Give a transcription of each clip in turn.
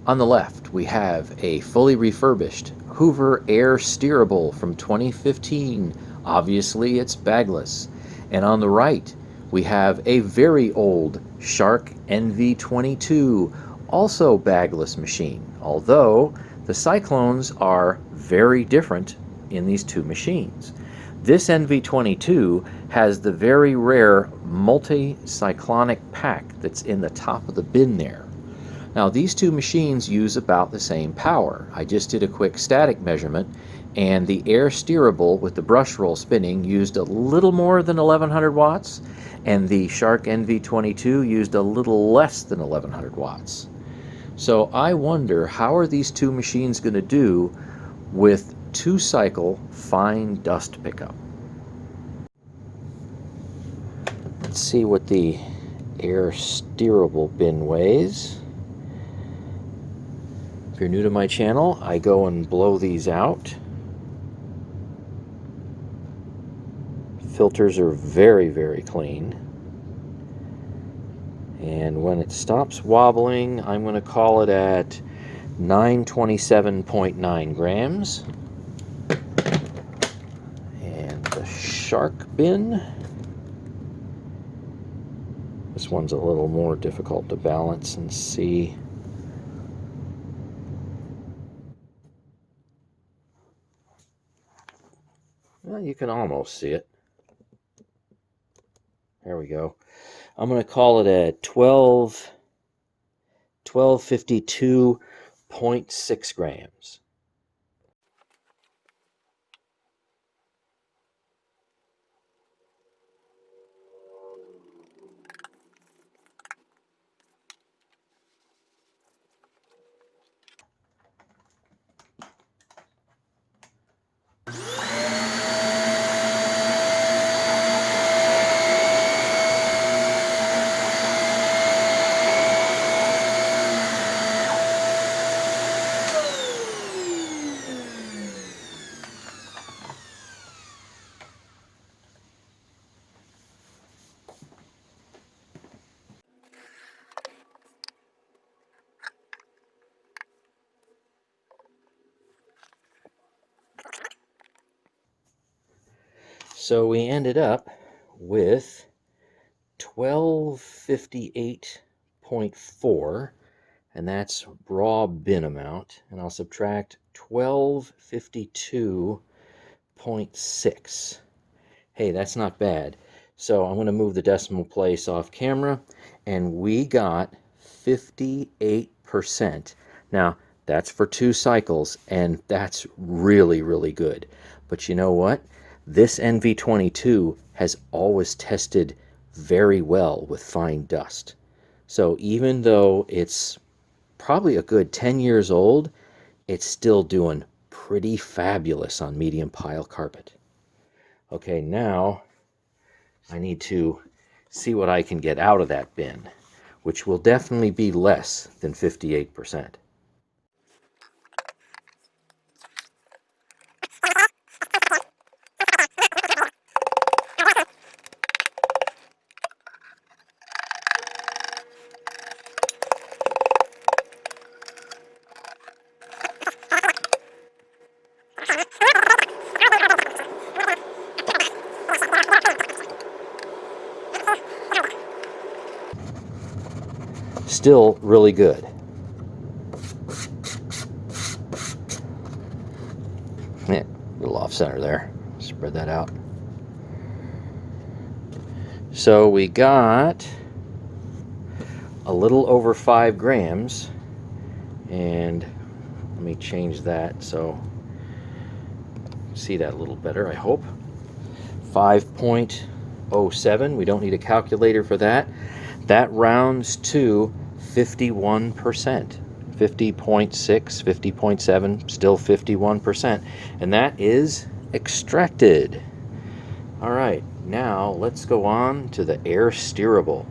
On the left, we have a fully refurbished Hoover Air Steerable from 2015. Obviously, it's bagless. And on the right, we have a very old Shark NV22, also bagless machine, although the cyclones are very different in these two machines. This NV22 has the very rare multi-cyclonic pack that's in the top of the bin there. Now these two machines use about the same power. I just did a quick static measurement, and the Air Steerable with the brush roll spinning used a little more than 1100 watts, and the Shark NV22 used a little less than 1100 watts. So I wonder, how are these two machines going to do with two-cycle fine dust pickup? Let's see what the Air Steerable bin weighs. If you're new to my channel, I go and blow these out. Filters are very, very clean. And when it stops wobbling, I'm going to call it at 927.9 grams. And the Shark bin. This one's a little more difficult to balance and see. Well, you can almost see it. There we go. I'm going to call it a 1252.6 grams. So we ended up with 1258.4, and that's raw bin amount, and I'll subtract 1252.6. Hey, that's not bad. So I'm going to move the decimal place off camera, and we got 58%. Now, that's for 2 cycles, and that's really, really good. But you know what? This NV22 has always tested very well with fine dust. So even though it's probably a good 10 years old, it's still doing pretty fabulous on medium pile carpet. Okay, now I need to see what I can get out of that bin, which will definitely be less than 58%. Still really good. Yeah, a little off center there. Spread that out. So we got a little over 5 grams, and let me change that so see that a little better, I hope. 5.07. We don't need a calculator for that. That rounds to 51%. 50.6, 50.7, still 51%. And that is extracted. All right, now let's go on to the Air Steerable.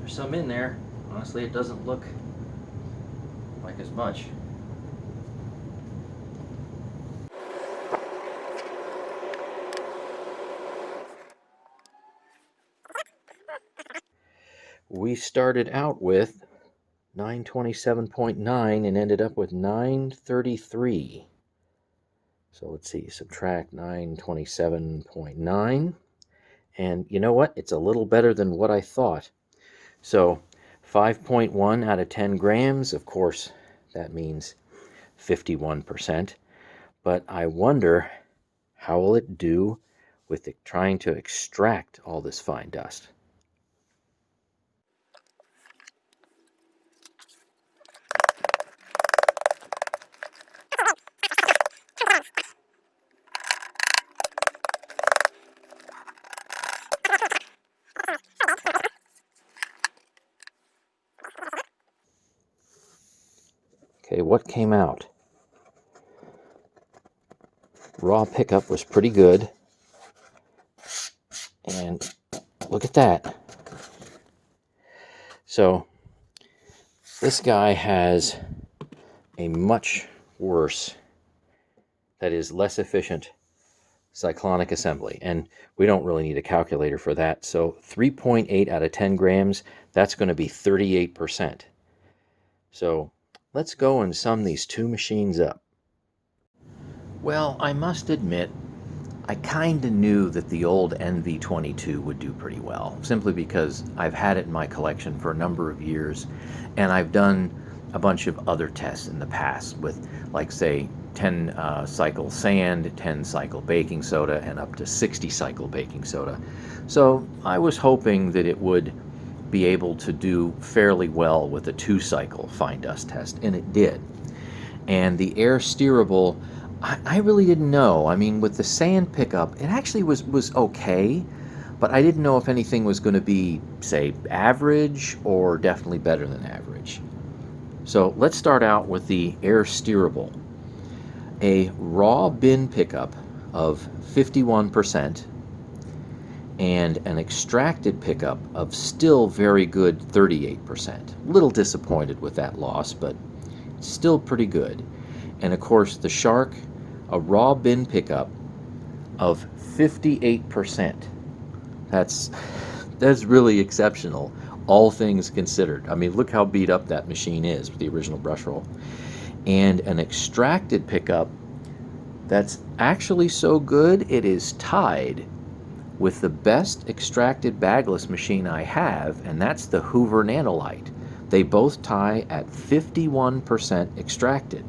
There's some in there. Honestly, it doesn't look like as much. We started out with 927.9 and ended up with 933. So let's see, subtract 927.9. And you know what? It's a little better than what I thought. So 5.1 out of 10 grams, of course, that means 51%. But I wonder, how will it do with trying to extract all this fine dust? Okay, what came out? Raw pickup was pretty good. And look at that. So this guy has a much worse, that is less efficient, cyclonic assembly. And we don't really need a calculator for that. So 3.8 out of 10 grams, that's going to be 38%. So let's go and sum these two machines up. Well, I must admit, I kind of knew that the old NV22 would do pretty well, simply because I've had it in my collection for a number of years, and I've done a bunch of other tests in the past with, like, say, 10 cycle sand, 10 cycle baking soda, and up to 60 cycle baking soda. So I was hoping that it would be able to do fairly well with a 2-cycle fine dust test, and it did. And the air steerable, I really didn't know. I mean, with the sand pickup, it actually was okay, but I didn't know if anything was going to be, say, average or definitely better than average. So let's start out with the air steerable. A raw bin pickup of 51% and an extracted pickup of still very good 38%. A little disappointed with that loss, but still pretty good. And of course, the Shark, a raw bin pickup of 58%. That's really exceptional, all things considered. I mean, look how beat up that machine is with the original brush roll. And an extracted pickup that's actually so good it is tied with the best extracted bagless machine I have, and that's the Hoover Nanolite. They both tie at 51% extracted.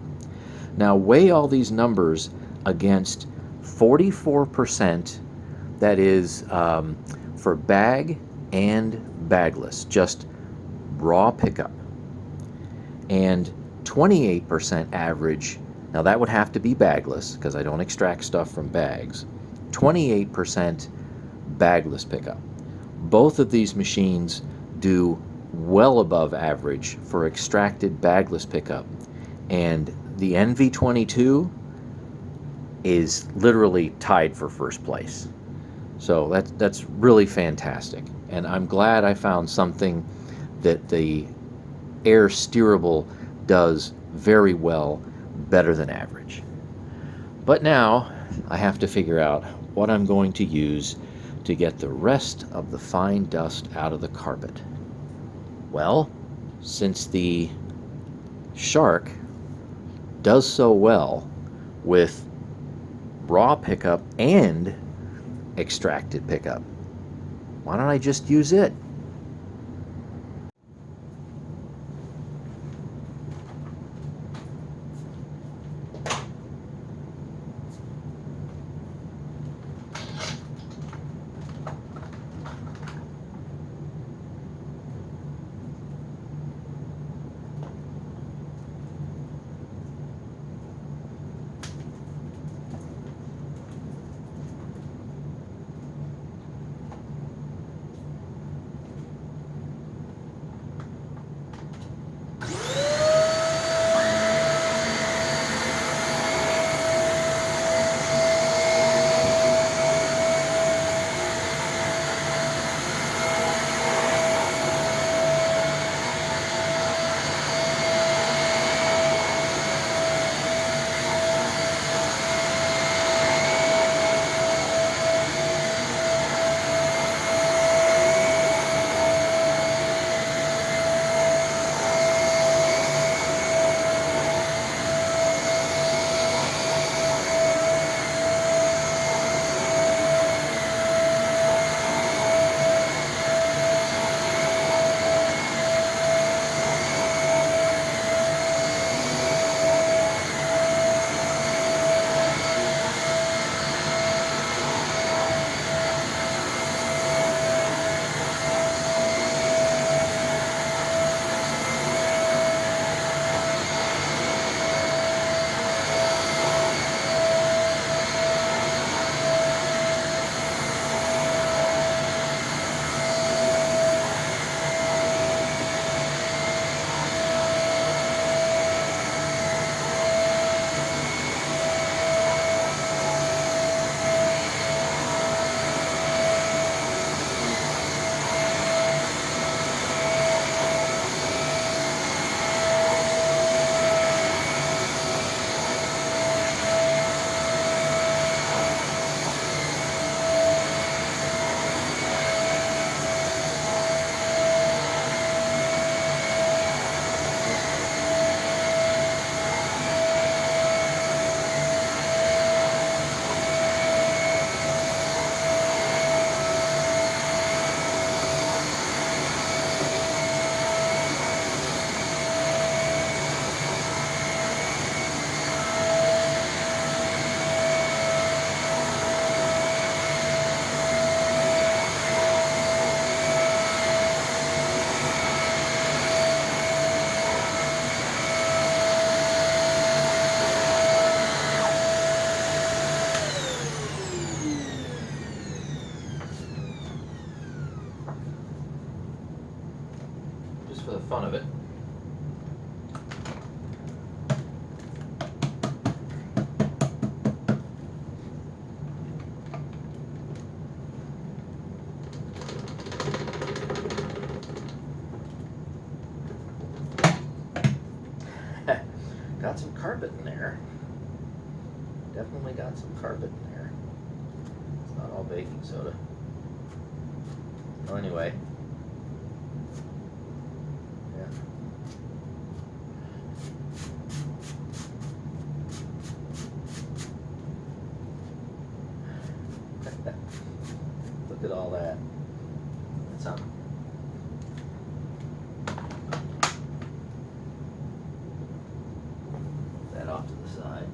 Now weigh all these numbers against 44%, that is for bag and bagless, just raw pickup, and 28% average. Now that would have to be bagless because I don't extract stuff from bags. 28% bagless pickup. Both of these machines do well above average for extracted bagless pickup, and the NV22 is literally tied for first place. So that's really fantastic, and I'm glad I found something that the air steerable does very well, better than average. But now I have to figure out what I'm going to use to get the rest of the fine dust out of the carpet. Well, since the Shark does so well with raw pickup and extracted pickup, why don't I just use it? the fun of it. Got some carpet in there. Definitely got some carpet in there. It's not all baking soda. Well, anyway. Yeah. Look at all that. That's something. That off to the side.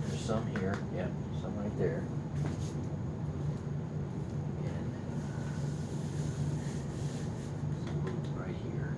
There's some here, yeah, some right there. And some right here.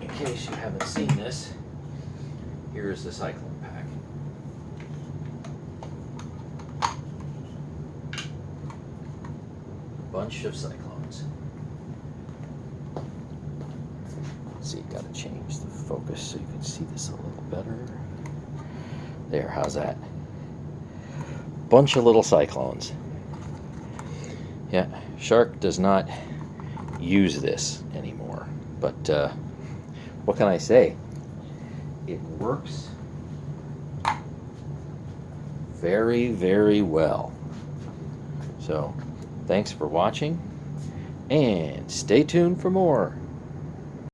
In case you haven't seen this, here is the cyclone pack. A bunch of cyclones. see, gotta change the focus so you can see this a little better. There, how's that? Bunch of little cyclones. Yeah, shark does not use this anymore, but what can I say? It works very, very well. So, thanks for watching, and stay tuned for more.